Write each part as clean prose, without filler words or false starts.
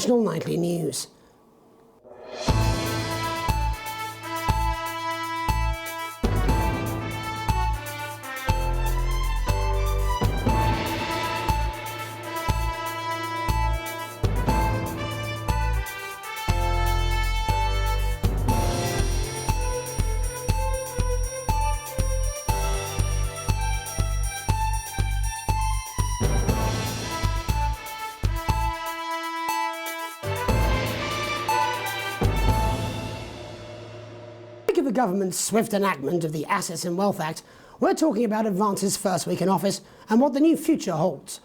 National Nightly News. Of the government's swift enactment of the Assets and Wealth Act, we're talking about Advance's first week in office and what the new future holds.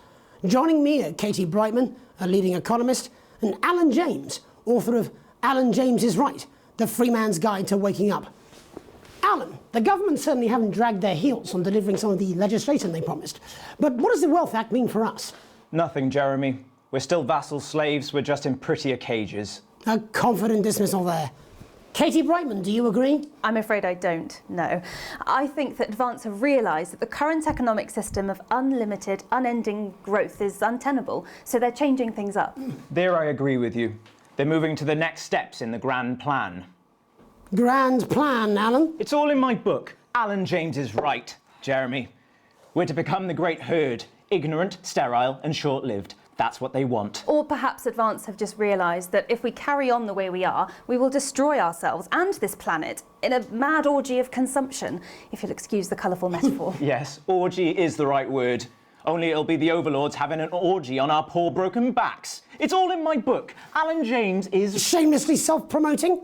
Joining me are Katie Brightman, a leading economist, and Alan James, author of Alan James is Right, The Free Man's Guide to Waking Up. Alan, the government certainly haven't dragged their heels on delivering some of the legislation they promised, but what does the Wealth Act mean for us? Nothing, Jeremy. We're still vassal slaves, we're just in prettier cages. A confident dismissal there. Katie Brightman, do you agree? I'm afraid I don't, no. I think that Advance have realised that the current economic system of unlimited, unending growth is untenable, so they're changing things up. There I agree with you. They're moving to the next steps in the grand plan. Grand plan, Alan? It's all in my book. Alan James is Right, Jeremy. We're to become the great herd, ignorant, sterile and short-lived. That's what they want. Or perhaps Advance have just realised that if we carry on the way we are, we will destroy ourselves and this planet in a mad orgy of consumption, if you'll excuse the colourful metaphor. Yes, orgy is the right word. Only it'll be the overlords having an orgy on our poor broken backs. It's all in my book. Alan James is... Shamelessly self-promoting?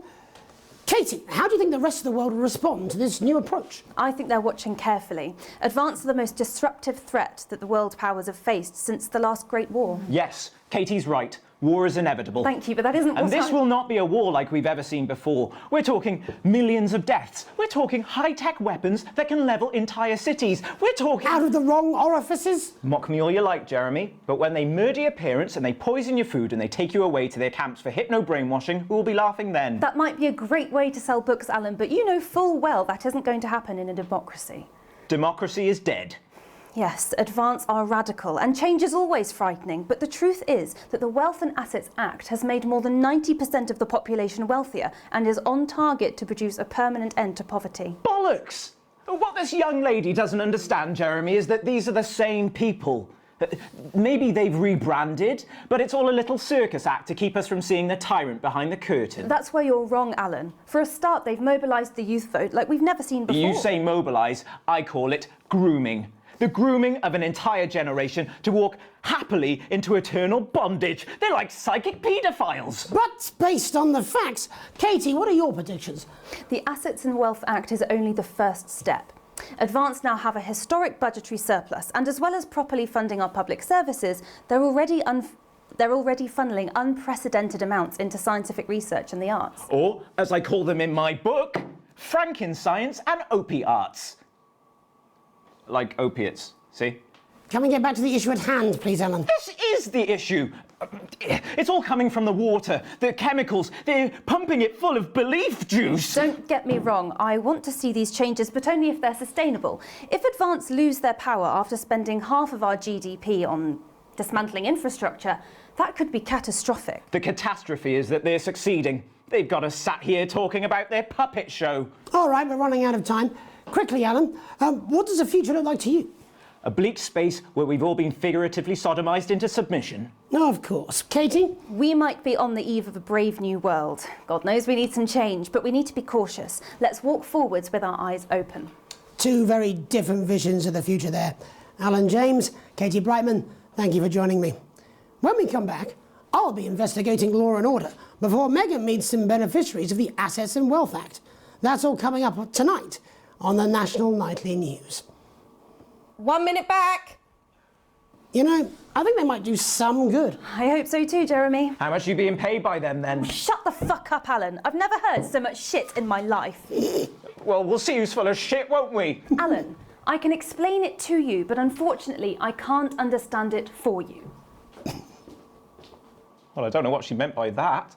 Katie, how do you think the rest of the world will respond to this new approach? I think they're watching carefully. Advance are the most disruptive threat that the world powers have faced since the last Great War. Yes, Katie's right. War is inevitable. Thank you, but that isn't what And this will not be a war like we've ever seen before. We're talking millions of deaths. We're talking high-tech weapons that can level entire cities. We're talking... Out of the wrong orifices? Mock me all you like, Jeremy, but when they murder your parents and they poison your food and they take you away to their camps for hypno-brainwashing, who will be laughing then? That might be a great way to sell books, Alan, but you know full well that isn't going to happen in a democracy. Democracy is dead. Yes, Advance are radical, and change is always frightening, but the truth is that the Wealth and Assets Act has made more than 90% of the population wealthier and is on target to produce a permanent end to poverty. Bollocks! What this young lady doesn't understand, Jeremy, is that these are the same people. Maybe they've rebranded, but it's all a little circus act to keep us from seeing the tyrant behind the curtain. That's where you're wrong, Alan. For a start, they've mobilised the youth vote like we've never seen before. You say mobilise, I call it grooming. The grooming of an entire generation to walk happily into eternal bondage. They're like psychic paedophiles. But based on the facts, Katie, what are your predictions? The Assets and Wealth Act is only the first step. Advance now have a historic budgetary surplus, and as well as properly funding our public services, they're already funneling unprecedented amounts into scientific research and the arts. Or, as I call them in my book, Frankenscience and opiates. Like opiates, see? Can we get back to the issue at hand, please, Alan? This is the issue. It's all coming from the water, the chemicals. They're pumping it full of belief juice. Don't get me wrong, I want to see these changes, but only if they're sustainable. If Advance lose their power after spending half of our GDP on dismantling infrastructure, that could be catastrophic. The catastrophe is that they're succeeding. They've got us sat here talking about their puppet show. All right, we're running out of time. Quickly, Alan, what does the future look like to you? A bleak space where we've all been figuratively sodomized into submission. No, of course. Katie? We might be on the eve of a brave new world. God knows we need some change, but we need to be cautious. Let's walk forwards with our eyes open. Two very different visions of the future there. Alan James, Katie Brightman, thank you for joining me. When we come back, I'll be investigating law and order before Megan meets some beneficiaries of the Assets and Wealth Act. That's all coming up tonight on the National Nightly News. 1 minute back. You know, I think they might do some good. I hope so too, Jeremy. How much are you being paid by them then? Shut the fuck up, Alan. I've never heard so much shit in my life. Well, we'll see who's full of shit, won't we? Alan, I can explain it to you, but unfortunately I can't understand it for you. Well, I don't know what she meant by that.